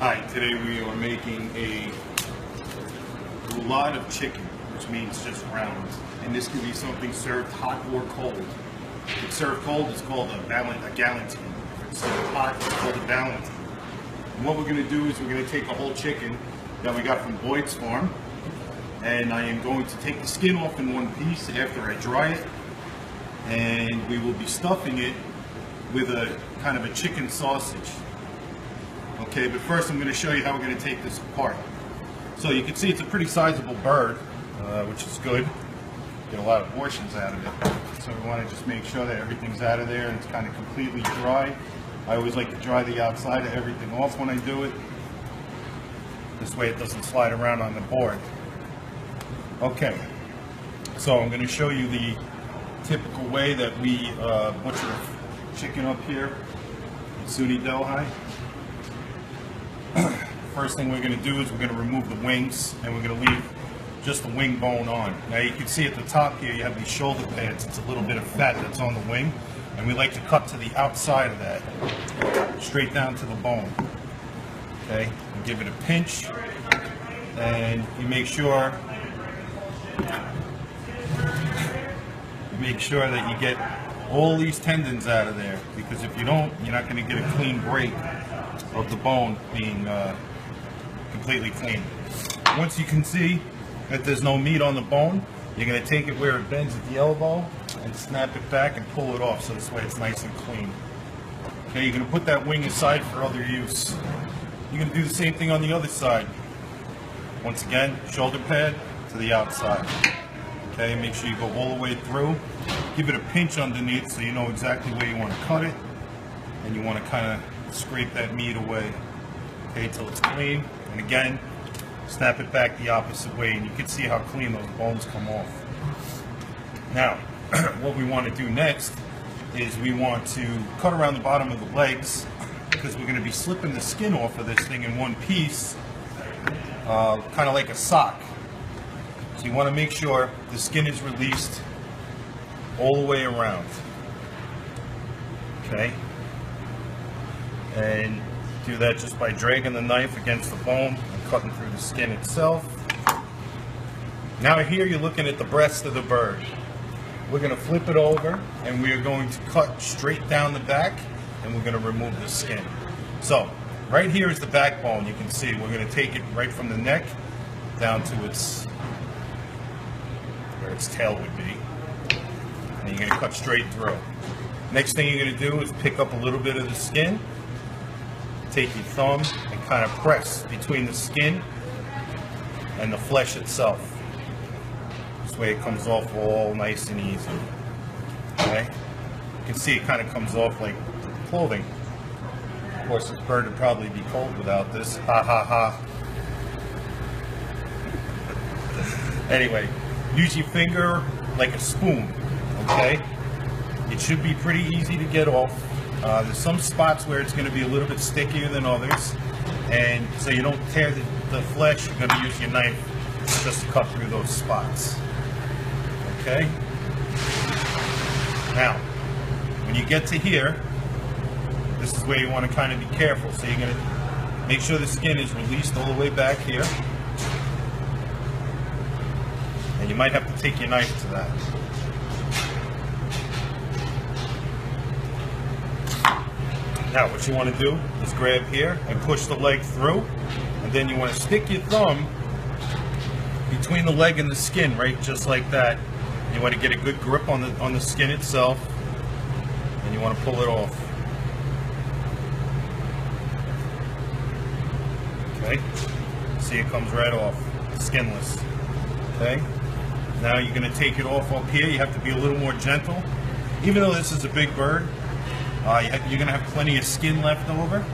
Hi, today we are making a roulade of chicken, which means just round. And this can be something served hot or cold. If it's served cold, it's called a Galantine. If it's served hot, it's called a Galantine. And what we're going to do is we're going to take a whole chicken that we got from Boyd's farm, and I am going to take the skin off in one piece after I dry it, and we will be stuffing it with a kind of a chicken sausage. Okay, but first I'm going to show you how we're going to take this apart. So you can see it's a pretty sizable bird, which is good. Get a lot of portions out of it. So we want to just make sure that everything's out of there and it's kind of completely dry. I always like to dry the outside of everything off when I do it. This way it doesn't slide around on the board. Okay, so I'm going to show you the typical way that we butcher chicken up here at SUNY Delhi. First thing we're going to do is we're going to remove the wings, and we're going to leave just the wing bone on. Now you can see at the top here you have these shoulder pads. It's a little bit of fat that's on the wing, and we like to cut to the outside of that, straight down to the bone. Okay, and give it a pinch, and you make sure that you get all these tendons out of there, because if you don't, you're not going to get a clean break of the bone being completely clean. Once you can see that there's no meat on the bone, you're going to take it where it bends at the elbow and snap it back and pull it off, so this way it's nice and clean. Okay, you're going to put that wing aside for other use. You're going to do the same thing on the other side. Once again, shoulder pad to the outside. Okay, make sure you go all the way through. Give it a pinch underneath so you know exactly where you want to cut it, and you want to kind of scrape that meat away, okay, till it's clean. And again, snap it back the opposite way, and you can see how clean those bones come off. Now, what we want to do next is we want to cut around the bottom of the legs, because we're going to be slipping the skin off of this thing in one piece, kind of like a sock. So you want to make sure the skin is released all the way around. Okay? And do that just by dragging the knife against the bone and cutting through the skin itself. Now here you're looking at the breast of the bird. We're going to flip it over, and we are going to cut straight down the back, and we're going to remove the skin. So right here is the backbone. You can see we're going to take it right from the neck down to where its tail would be, and you're going to cut straight through. Next thing you're going to do is pick up a little bit of the skin, take your thumb and kind of press between the skin and the flesh itself. This way it comes off all nice and easy. Okay? You can see it kind of comes off like clothing. Of course, this bird would probably be cold without this. Ha ha ha. Anyway, use your finger like a spoon. Okay? It should be pretty easy to get off. There's some spots where it's going to be a little bit stickier than others, and so you don't tear the flesh, you're going to use your knife just to cut through those spots. Okay? Now, when you get to here, this is where you want to kind of be careful. So you're going to make sure the skin is released all the way back here, and you might have to take your knife to that. Now what you want to do is grab here and push the leg through, and then you want to stick your thumb between the leg and the skin, right, just like that. You want to get a good grip on the skin itself, and you want to pull it off. Okay, see, it comes right off, skinless. Okay, now you're going to take it off up here. You have to be a little more gentle, even though this is a big bird. You're going to have plenty of skin left over,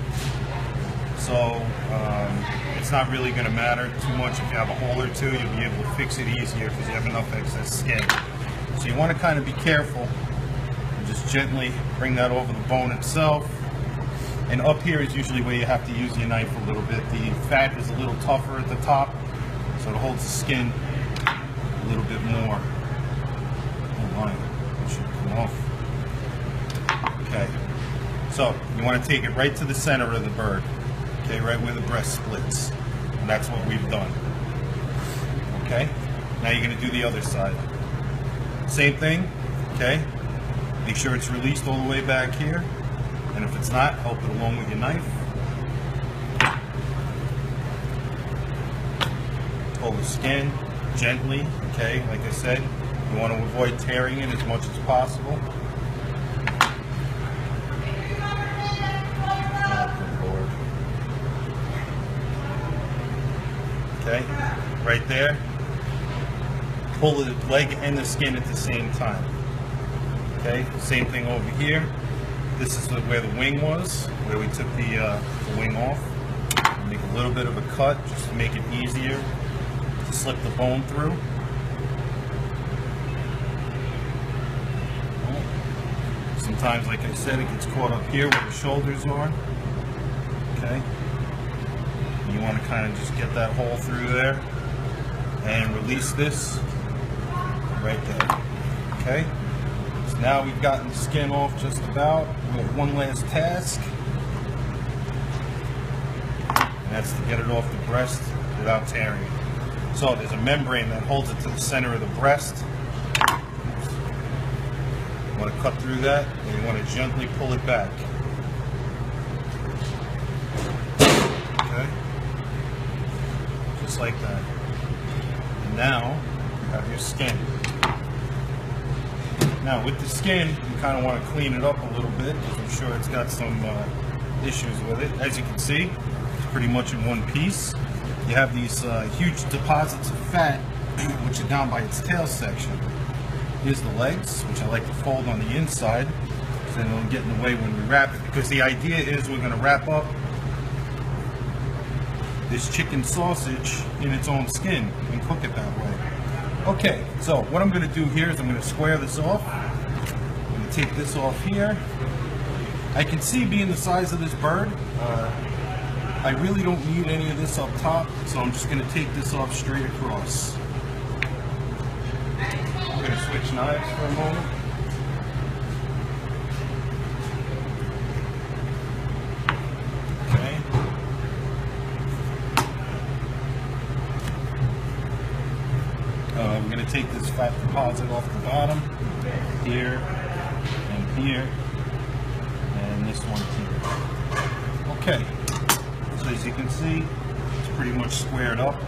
so it's not really going to matter too much. If you have a hole or two, you'll be able to fix it easier because you have enough excess skin. So you want to kind of be careful and just gently bring that over the bone itself. And up here is usually where you have to use your knife a little bit. The fat is a little tougher at the top, so it holds the skin a little bit more. Hold on, it should come off. Okay, so you want to take it right to the center of the bird. Okay, right where the breast splits. And that's what we've done. Okay, now you're going to do the other side. Same thing, okay? Make sure it's released all the way back here. And if it's not, help it along with your knife. Pull the skin gently, okay? Like I said, you want to avoid tearing it as much as possible. Okay, right there. Pull the leg and the skin at the same time. Okay, same thing over here. This is where the wing was, where we took the wing off. Make a little bit of a cut just to make it easier to slip the bone through. Sometimes, like I said, it gets caught up here where the shoulders are. Okay. You want to kind of just get that hole through there and release this right there. Okay. So now we've gotten the skin off just about. We have one last task, and that's to get it off the breast without tearing it. So there's a membrane that holds it to the center of the breast. You want to cut through that, and you want to gently pull it back. Okay, just like that. And now you have your skin. Now with the skin, you kind of want to clean it up a little bit because I'm sure it's got some issues with it. As you can see, it's pretty much in one piece. You have these huge deposits of fat, which are down by its tail section. Here's the legs, which I like to fold on the inside, so then it'll get in the way when we wrap it. Because the idea is we're going to wrap up this chicken sausage in its own skin and cook it that way. Okay, so what I'm going to do here is I'm going to square this off. I'm going to take this off here. I can see, being the size of this bird, I really don't need any of this up top, so I'm just going to take this off straight across. I'm going to switch knives for a moment. Okay. I'm going to take this fat deposit off the bottom, here, and here, and this one here. Okay. So as you can see, it's pretty much squared up.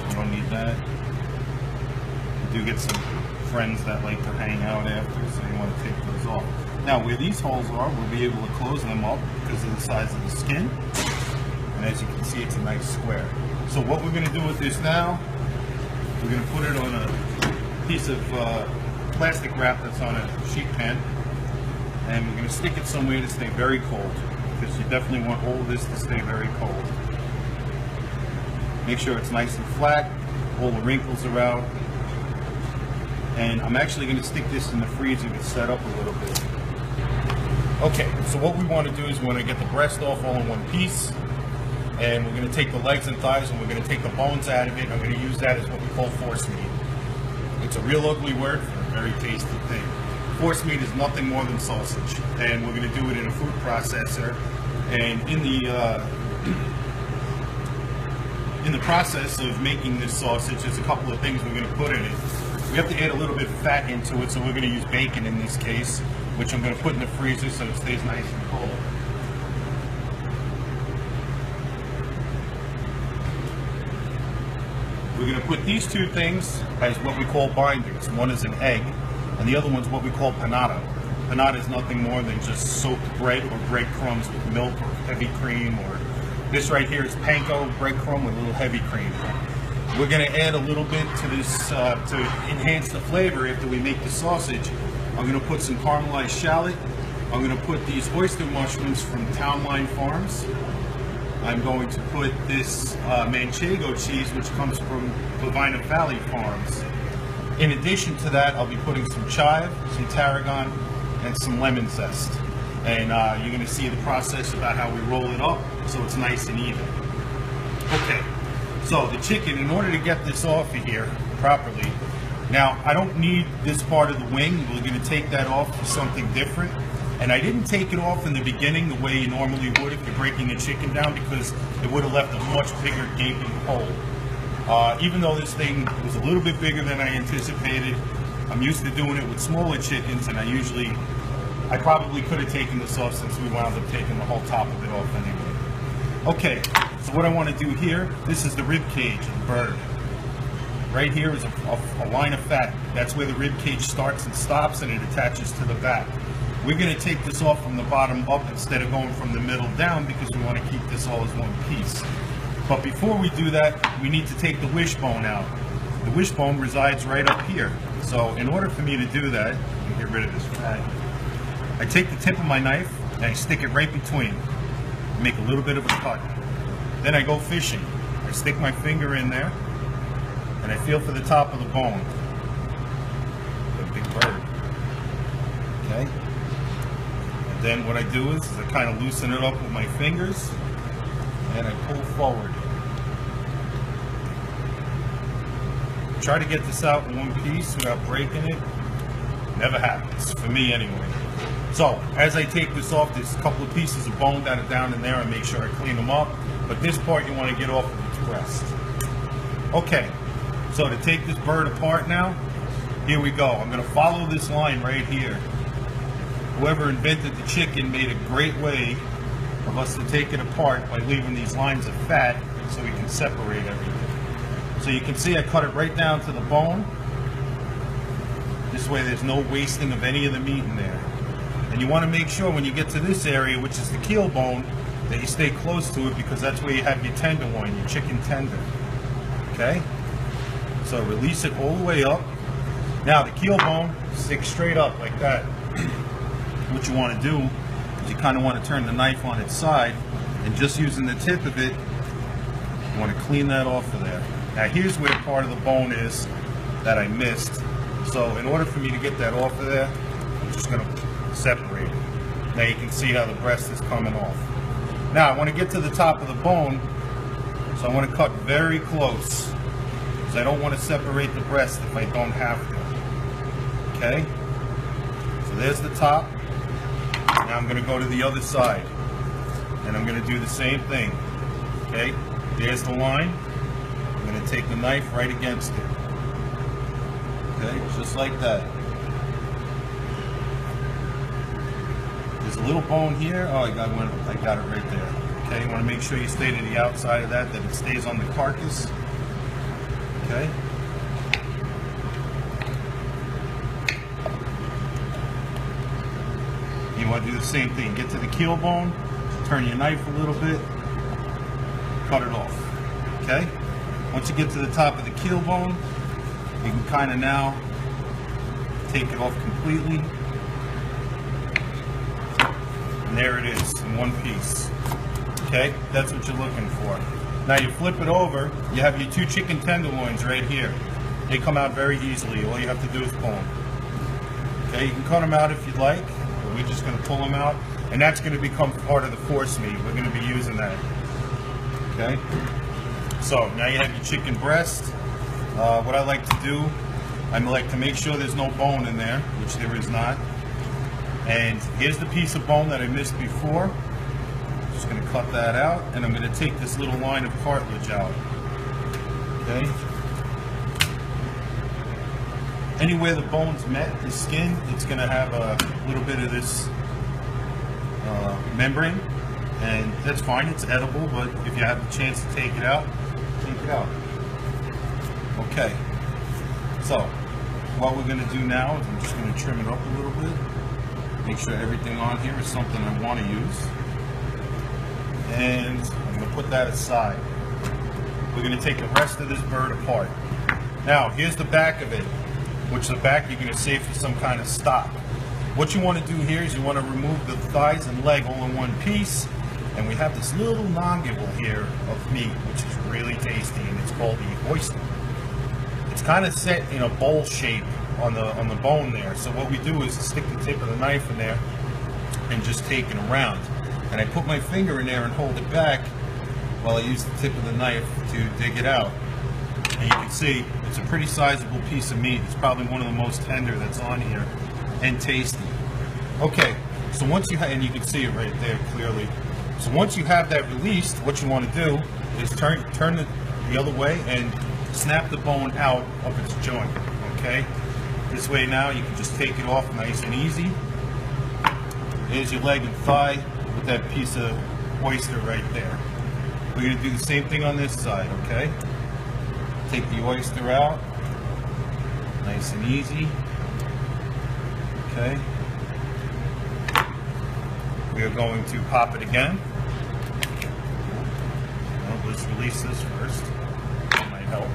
You don't need that. You do get some friends that like to hang out after, so you want to take those off. Now where these holes are, we'll be able to close them up because of the size of the skin. And as you can see, it's a nice square. So what we're going to do with this now, we're going to put it on a piece of plastic wrap that's on a sheet pan. And we're going to stick it somewhere to stay very cold, because you definitely want all of this to stay very cold. Make sure it's nice and flat, all the wrinkles are out. And I'm actually going to stick this in the freezer to set up a little bit. Okay, so what we want to do is we want to get the breast off all in one piece. And we're going to take the legs and thighs and we're going to take the bones out of it. I'm going to use that as what we call force meat. It's a real ugly word for a very tasty thing. Force meat is nothing more than sausage, and we're going to do it in a food processor. And in the process of making this sausage, there's a couple of things we're going to put in it. We have to add a little bit of fat into it, so we're going to use bacon in this case, which I'm going to put in the freezer so it stays nice and cold. We're going to put these two things as what we call binders. One is an egg, and the other one's what we call panada. Panada is nothing more than just soaked bread or breadcrumbs with milk or heavy cream, or this right here is panko breadcrumb with a little heavy cream. We're going to add a little bit to this to enhance the flavor after we make the sausage. I'm going to put some caramelized shallot. I'm going to put these oyster mushrooms from Town Line Farms. I'm going to put this manchego cheese, which comes from Vavina Valley Farms. In addition to that, I'll be putting some chive, some tarragon, and some lemon zest. And you're going to see the process about how we roll it up so it's nice and even. Okay, so the chicken, in order to get this off of here properly, now I don't need this part of the wing. We're going to take that off for something different. And I didn't take it off in the beginning the way you normally would if you're breaking a chicken down, because it would have left a much bigger gaping hole. Even though this thing was a little bit bigger than I anticipated, I'm used to doing it with smaller chickens, and I probably could have taken this off since we wound up taking the whole top of it off anyway. Okay, so what I want to do here, this is the rib cage of the bird. Right here is a line of fat. That's where the rib cage starts and stops, and it attaches to the back. We're going to take this off from the bottom up instead of going from the middle down, because we want to keep this all as one piece. But before we do that, we need to take the wishbone out. The wishbone resides right up here. So in order for me to do that, let me get rid of this fat. I take the tip of my knife and I stick it right between. Make a little bit of a cut. Then I go fishing. I stick my finger in there and I feel for the top of the bone. A big bird. Okay? And then what I do is I kind of loosen it up with my fingers and I pull forward. Try to get this out in one piece without breaking it. Never happens, for me anyway. So, as I take this off, there's a couple of pieces of bone that are down in there, and make sure I clean them up. But this part you want to get off of its breast. Okay, so to take this bird apart now, here we go. I'm going to follow this line right here. Whoever invented the chicken made a great way of us to take it apart by leaving these lines of fat so we can separate everything. So you can see I cut it right down to the bone. This way there's no wasting of any of the meat in there. And you want to make sure when you get to this area, which is the keel bone, that you stay close to it, because that's where you have your tenderloin, your chicken tender. Okay? So release it all the way up. Now the keel bone sticks straight up like that. What you want to do is you kind of want to turn the knife on its side, and just using the tip of it, you want to clean that off of there. Now here's where part of the bone is that I missed. So in order for me to get that off of there, I'm just going to separate it. Now you can see how the breast is coming off. Now I want to get to the top of the bone, so I want to cut very close, because I don't want to separate the breast if I don't have to. Okay? So there's the top. Now I'm going to go to the other side, and I'm going to do the same thing. Okay? There's the line. I'm going to take the knife right against it. Okay, just like that. There's a little bone here. Oh, I got it right there. Okay, you want to make sure you stay to the outside of that it stays on the carcass. Okay. You want to do the same thing. Get to the keel bone, turn your knife a little bit, cut it off. Okay? Once you get to the top of the keel bone, you can kind of now take it off completely. And there it is in one piece. Okay? That's what you're looking for. Now you flip it over, you have your two chicken tenderloins right here. They come out very easily. All you have to do is pull them. Okay? You can cut them out if you'd like, but we're just going to pull them out. And that's going to become part of the force meat. We're going to be using that. Okay? So now you have your chicken breast. What I like to do, I like to make sure there's no bone in there, which there is not. And here's the piece of bone that I missed before. Just going to cut that out, and I'm going to take this little line of cartilage out. Okay. Anywhere the bone's met, the skin, it's going to have a little bit of this membrane, and that's fine. It's edible, but if you have the chance to take it out, take it out. Okay, so what we're going to do now is I'm just going to trim it up a little bit, make sure everything on here is something I want to use, and I'm going to put that aside. We're going to take the rest of this bird apart. Now here's the back of it, which the back you're going to save for some kind of stock. What you want to do here is you want to remove the thighs and leg all in one piece, and we have this little nongibble here of meat, which is really tasty, and it's called the oyster. It's kind of set in a bowl shape on the bone there. So what we do is stick the tip of the knife in there and just take it around. And I put my finger in there and hold it back while I use the tip of the knife to dig it out. And you can see it's a pretty sizable piece of meat. It's probably one of the most tender that's on here, and tasty. Okay, So once you have, and you can see it right there clearly. So once you have that released, what you want to do is turn it the other way and snap the bone out of its joint, okay? This way now you can just take it off nice and easy. Here's your leg and thigh with that piece of oyster right there. We're going to do the same thing on this side, okay? Take the oyster out, nice and easy, okay? We are going to pop it again. Well, let's release this first. That might help.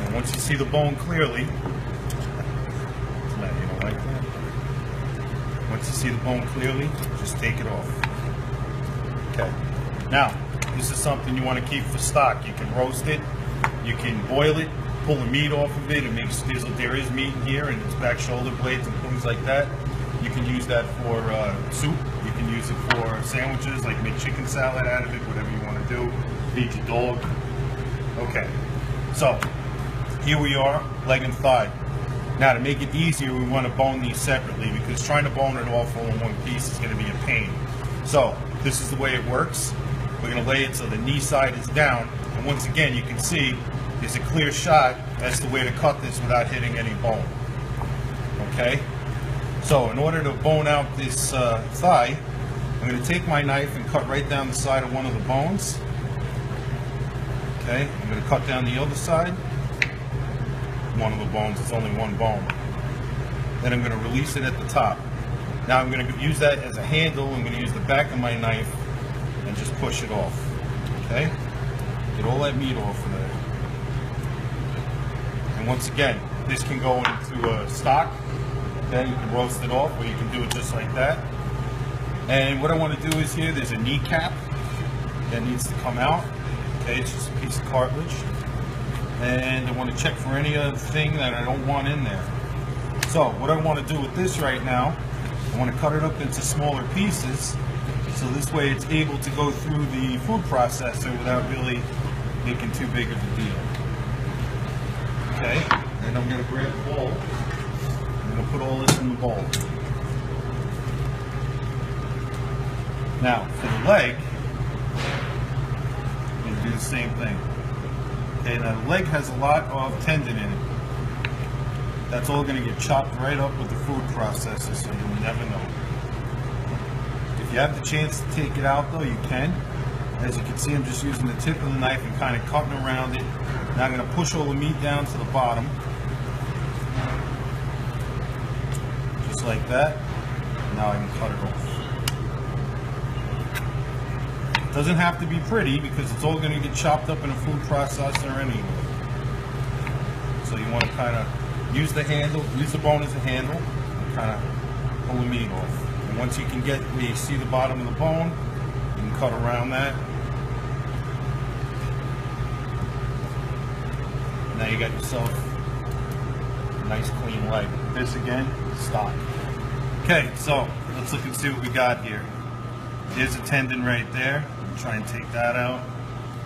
And once you see the bone clearly, you don't like that. Once you see the bone clearly, just take it off. Okay. Now, this is something you want to keep for stock. You can roast it, you can boil it, pull the meat off of it. It makes there is meat in here, and it's back shoulder blades and things like that. You can use that for soup. You can use it for sandwiches, like make chicken salad out of it, whatever you want to do. Feed your dog. Okay. So here we are, leg and thigh. Now to make it easier, we want to bone these separately because trying to bone it all in one piece is going to be a pain. So this is the way it works. We're going to lay it so the knee side is down, and once again you can see there's a clear shot as to where to cut this without hitting any bone. Okay? So in order to bone out this thigh, I'm going to take my knife and cut right down the side of one of the bones. Okay? I'm going to cut down the other side. One of the bones, it's only one bone. Then I'm going to release it at the top. Now I'm going to use that as a handle. I'm going to use the back of my knife and just push it off. Okay? Get all that meat off of there. And once again, this can go into stock. Okay? You can roast it off, or you can do it just like that. And what I want to do is here, there's a kneecap that needs to come out. Okay, it's just a piece of cartilage. And I want to check for any other thing that I don't want in there. So what I want to do with this right now, I want to cut it up into smaller pieces, so this way it's able to go through the food processor without really making too big of a deal. Okay, and I'm going to grab a bowl. I'm going to put all this in the bowl. Now for the leg, I'm going to do the same thing. Okay, now the leg has a lot of tendon in it. That's all going to get chopped right up with the food processor, so you'll never know. If you have the chance to take it out though, you can. As you can see, I'm just using the tip of the knife and kind of cutting around it. Now I'm going to push all the meat down to the bottom. Just like that. Now I can cut it off. Doesn't have to be pretty because it's all going to get chopped up in a food processor anyway. So you want to kind of use the handle, use the bone as a handle, and kind of pull the meat off. And once you can get where you see the bottom of the bone, you can cut around that. Now you got yourself a nice clean leg. This again, stock. Okay, so let's look and see what we got here. There's a tendon right there. Try and take that out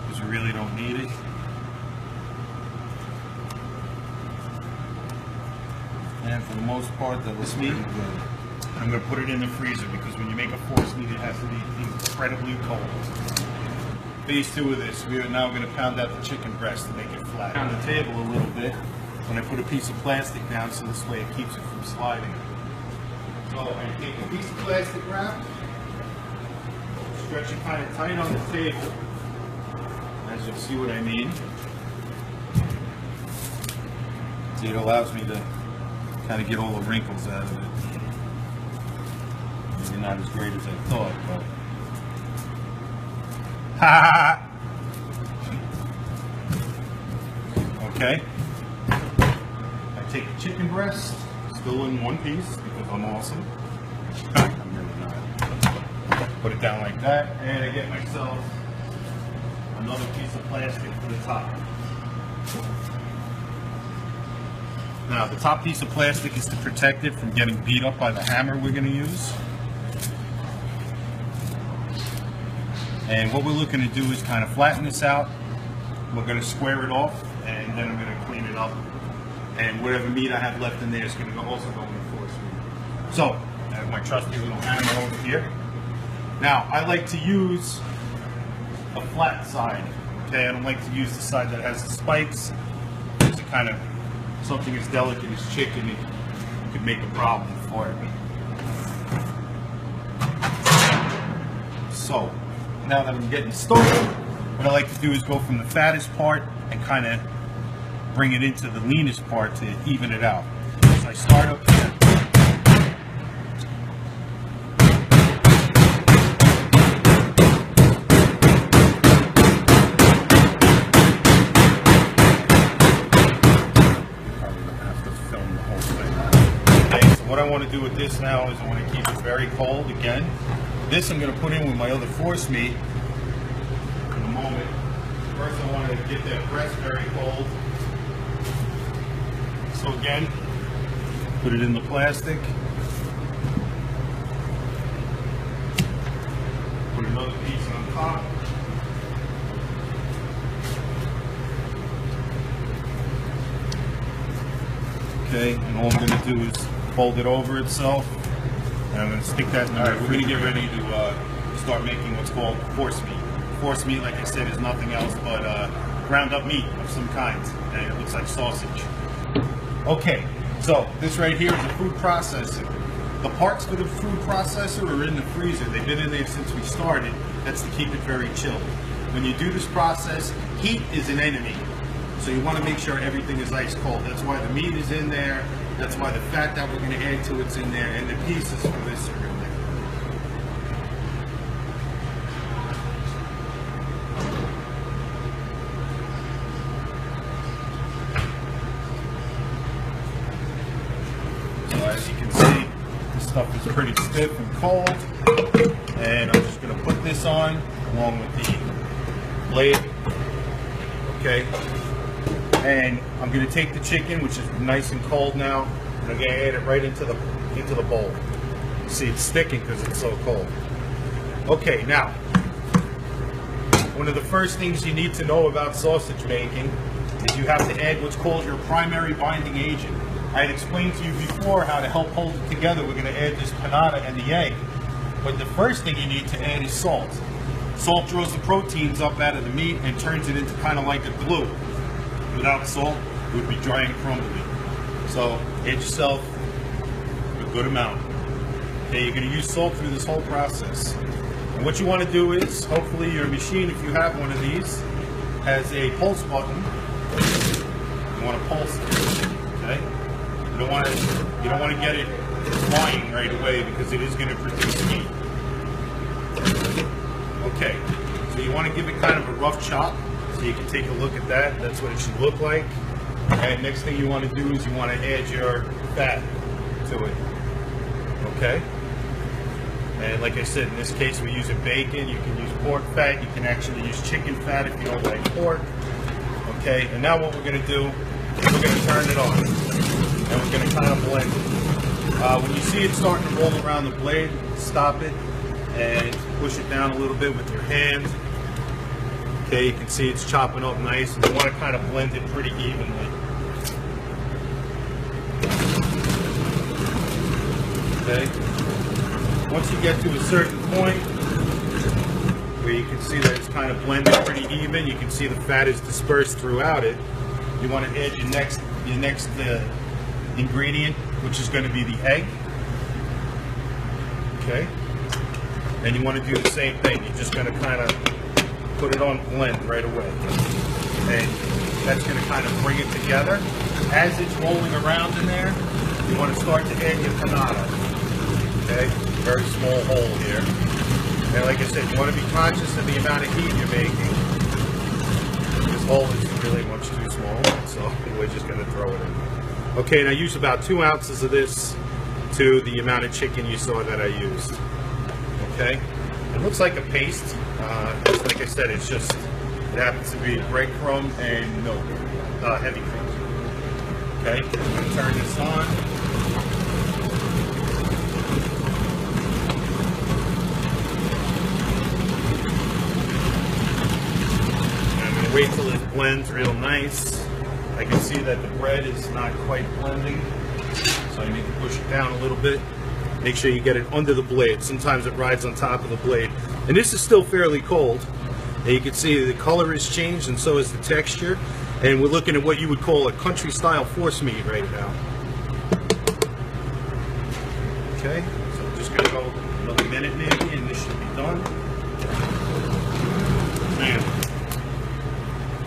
because you really don't need it. And for the most part, this meat is good. I'm going to put it in the freezer because when you make a force meat, it has to be incredibly cold. Phase 2 of this, we are now going to pound out the chicken breast to make it flat. On the table a little bit when I put a piece of plastic down, so this way it keeps it from sliding. So I take a piece of plastic wrap. Stretch it kind of tight on the table, as you'll see what I mean. See, it allows me to kind of get all the wrinkles out of it. Maybe not as great as I thought, but... Ha! Okay. I take the chicken breast, still in one piece, because I'm awesome. I'm really not. Put it down like that, and I get myself another piece of plastic for the top. Now, the top piece of plastic is to protect it from getting beat up by the hammer we're going to use. And what we're looking to do is kind of flatten this out. We're going to square it off, and then I'm going to clean it up. And whatever meat I have left in there is going to also go in the force meat. So I have my trusty little hammer over here. Now I like to use a flat side. Okay, I don't like to use the side that has the spikes. It's kind of something as delicate as chicken. It could make a problem for it. So now that I'm getting started, what I like to do is go from the fattest part and kind of bring it into the leanest part to even it out. So I start up here. What I want to do with this now is I want to keep it very cold again. This I'm going to put in with my other force meat in a moment. First I want to get that breast very cold. So again, put it in the plastic. Put another piece on top. Okay, and all I'm going to do is fold it over itself, and I'm going to stick that in there. We're going to get ready to start making what's called force meat. Force meat, like I said, is nothing else but ground up meat of some kind, and it looks like sausage. Okay, so this right here is a food processor. The parts for the food processor are in the freezer. They've been in there since we started. That's to keep it very chilled. When you do this process, heat is an enemy. So you want to make sure everything is ice cold. That's why the meat is in there. That's why the fat that we're going to add to it's in there, and the pieces for this are in there. So as you can see, this stuff is pretty stiff and cold, and I'm just going to put this on along with the blade. Okay. And I'm going to take the chicken, which is nice and cold now, and I'm going to add it right into the bowl. You see, it's sticking because it's so cold. Okay, now, one of the first things you need to know about sausage making is you have to add what's called your primary binding agent. I had explained to you before how to help hold it together. We're going to add this panada and the egg. But the first thing you need to add is salt. Salt draws the proteins up out of the meat and turns it into kind of like a glue. Without salt, it would be dry and crumbly. So add yourself a good amount. Okay, you're going to use salt through this whole process. And what you want to do is, hopefully your machine, if you have one of these, has a pulse button. You want to pulse it. Okay? You don't want to get it flying right away because it is going to produce heat. Okay, so you want to give it kind of a rough chop. So you can take a look at that. That's what it should look like. And next thing you want to do is you want to add your fat to it. Okay? And like I said, in this case we're using bacon. You can use pork fat. You can actually use chicken fat if you don't like pork. Okay? And now what we're going to do is we're going to turn it on. And we're going to kind of blend it. When you see it starting to roll around the blade, stop it and push it down a little bit with your hands. Okay, you can see it's chopping up nice, and you want to kind of blend it pretty evenly. Okay. Once you get to a certain point where you can see that it's kind of blended pretty even, you can see the fat is dispersed throughout it. You want to add your next ingredient, which is going to be the egg. Okay. And you want to do the same thing. You're just going to kind of put it on blend right away. And that's going to kind of bring it together. As it's rolling around in there, you want to start to add your panada. Okay? Very small hole here. And like I said, you want to be conscious of the amount of heat you're making. This hole is really much too small, so we're just going to throw it in. Okay, now use about 2 ounces of this to the amount of chicken you saw that I used. Okay? It looks like a paste. Like I said, it happens to be breadcrumb and milk, heavy cream. Okay, I'm going to turn this on. And I'm going to wait till it blends real nice. I can see that the bread is not quite blending, so I need to push it down a little bit. Make sure you get it under the blade. Sometimes it rides on top of the blade. And this is still fairly cold. And you can see the color has changed and so is the texture. And we're looking at what you would call a country style force meat right now. Okay, so I'm just gonna go another minute maybe and this should be done.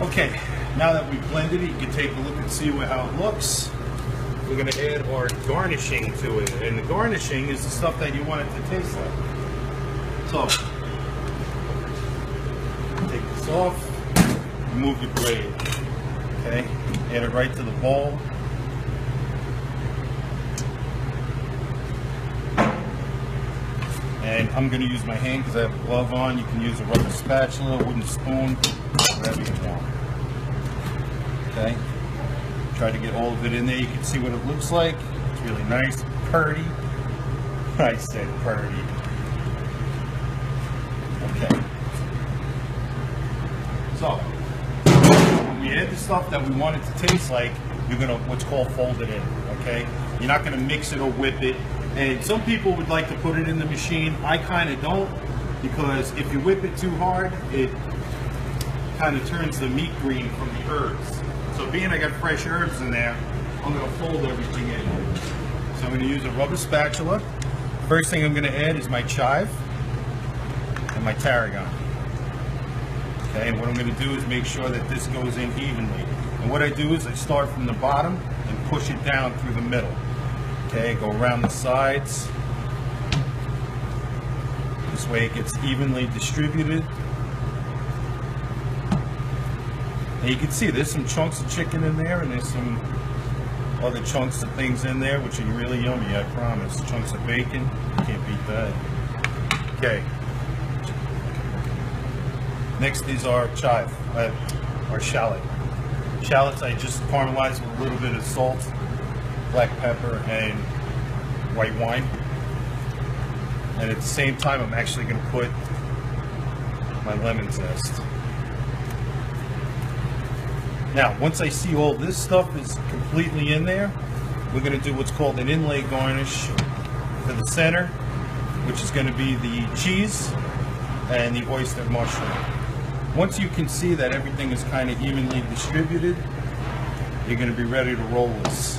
Okay, now that we've blended it, you can take a look and see how it looks. We're going to add our garnishing to it, and the garnishing is the stuff that you want it to taste like. So, take this off, remove the blade, okay, add it right to the bowl. And I'm going to use my hand because I have a glove on. You can use a rubber spatula, a wooden spoon, whatever you want. Okay, try to get all of it in there. You can see what it looks like. It's really nice, purdy. I said purdy. Okay. So, when we add the stuff that we want it to taste like, you're gonna what's called fold it in. Okay, you're not gonna mix it or whip it. And some people would like to put it in the machine. I kind of don't, because if you whip it too hard, it kind of turns the meat green from the herbs. So being I got fresh herbs in there, I'm going to fold everything in. So I'm going to use a rubber spatula. First thing I'm going to add is my chive and my tarragon. Okay, and what I'm going to do is make sure that this goes in evenly. And what I do is I start from the bottom and push it down through the middle. Okay, go around the sides. This way it gets evenly distributed. And you can see there's some chunks of chicken in there, and there's some other chunks of things in there, which are really yummy, I promise. Chunks of bacon, can't beat that. Okay. Next is our chive, our shallot. Shallots I just caramelize with a little bit of salt, black pepper, and white wine. And at the same time, I'm actually going to put my lemon zest. Now, once I see all this stuff is completely in there, we're going to do what's called an inlay garnish to the center, which is going to be the cheese and the oyster mushroom. Once you can see that everything is kind of evenly distributed, you're going to be ready to roll this.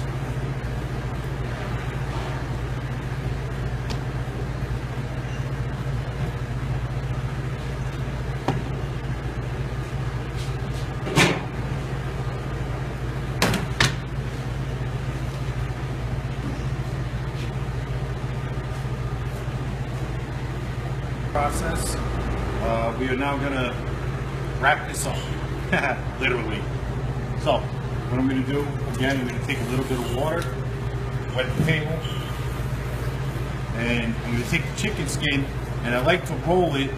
Process. We are now going to wrap this up, literally. So, what I'm going to do, again, I'm going to take a little bit of water, wet the table, and I'm going to take the chicken skin, and I like to roll it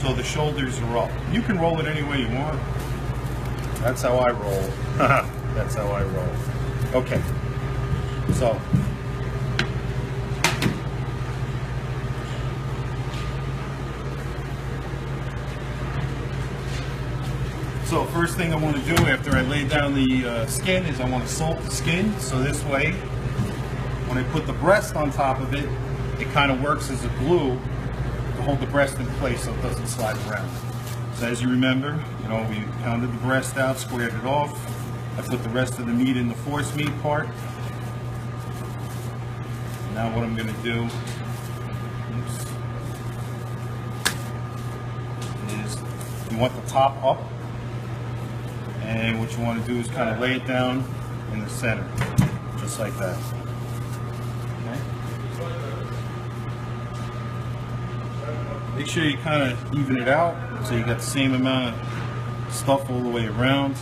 so the shoulders are up. You can roll it any way you want. That's how I roll. That's how I roll. Okay, so first thing I want to do after I lay down the skin is I want to salt the skin, so this way when I put the breast on top of it, it kind of works as a glue to hold the breast in place so it doesn't slide around. So as you remember, you know, we pounded the breast out, squared it off. I put the rest of the meat in the force meat part. Now what I'm going to do is you want the top up. And what you want to do is kind of lay it down in the center, just like that. Okay. Make sure you kind of even it out so you got the same amount of stuff all the way around.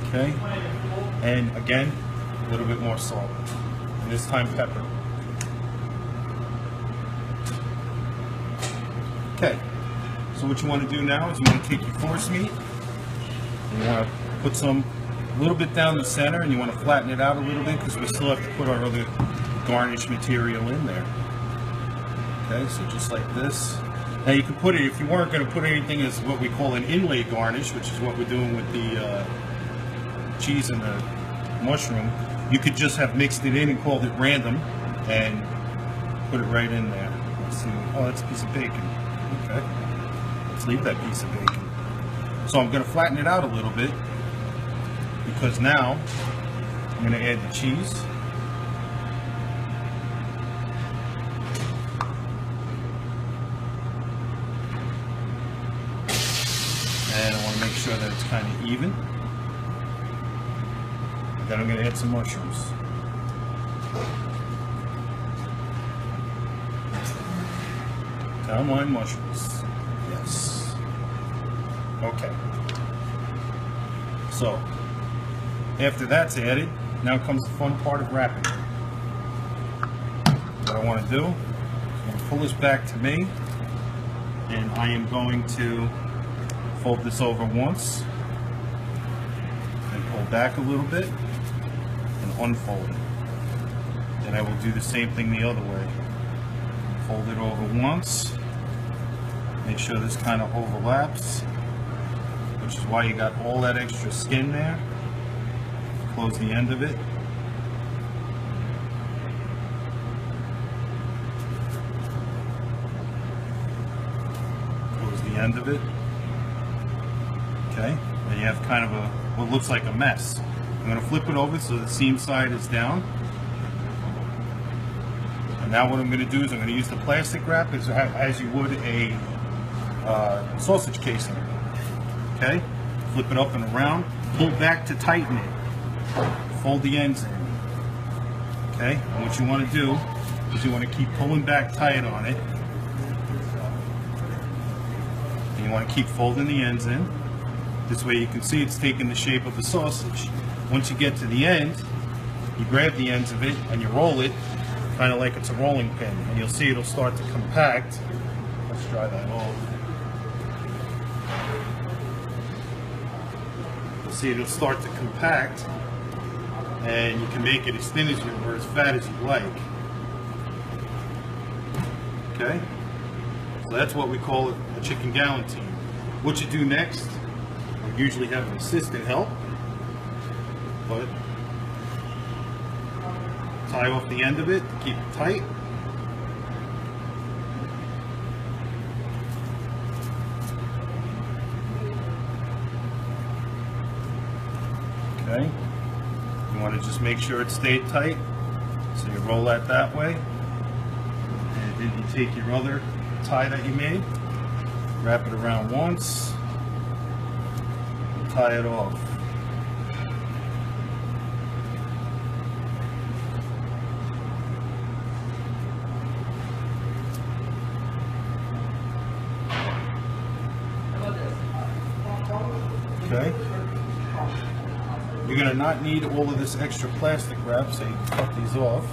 Okay. And again, a little bit more salt. And this time pepper. Okay. So what you want to do now is you want to take your force meat. You want to put a little bit down the center, and you want to flatten it out a little bit because we still have to put our other garnish material in there. Okay, so just like this. Now you can put it, if you weren't going to put anything as what we call an inlay garnish, which is what we're doing with the cheese and the mushroom, You could just have mixed it in and called it random and put it right in there. Let's see. Oh, that's a piece of bacon. Okay. Let's leave that piece of bacon. So I'm going to flatten it out a little bit because now I'm going to add the cheese. And I want to make sure that it's kind of even. And then I'm going to add some mushrooms. Downline mushrooms. Yes. Okay. So, after that's added, now comes the fun part of wrapping. What I want to do, I'm going to pull this back to me, and I am going to fold this over once, and pull back a little bit, and unfold it. Then I will do the same thing the other way. Fold it over once, make sure this kind of overlaps, which is why you got all that extra skin there. Close the end of it. Close the end of it. Okay, then you have kind of a, what looks like a mess. I'm going to flip it over so the seam side is down. And now what I'm going to do is I'm going to use the plastic wrap as you would a sausage casing. Okay, flip it up and around, pull back to tighten it, fold the ends in. Okay, and what you want to do is you want to keep pulling back tight on it. And you want to keep folding the ends in. This way you can see it's taking the shape of the sausage. Once you get to the end, you grab the ends of it and you roll it, kind of like it's a rolling pin. And you'll see it'll start to compact. Let's try that off. You'll see it'll start to compact, and you can make it as thin as you or as fat as you like. Okay? So that's what we call it, a chicken galantine. What you do next, we usually have an assistant help, but tie off the end of it to keep it tight. Okay. You want to just make sure it stayed tight. So you roll that way. And then you take your other tie that you made, wrap it around once, and tie it off. Okay. You're going to not need all of this extra plastic wrap, so you can cut these off.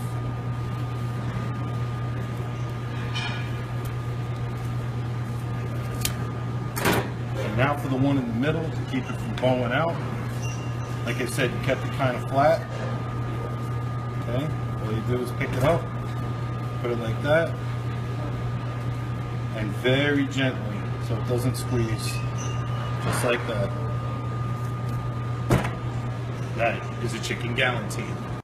And now for the one in the middle to keep it from bowing out. Like I said, you kept it kind of flat. Okay. All you do is pick it up, put it like that, and very gently, so it doesn't squeeze, just like that. That is a chicken galantine.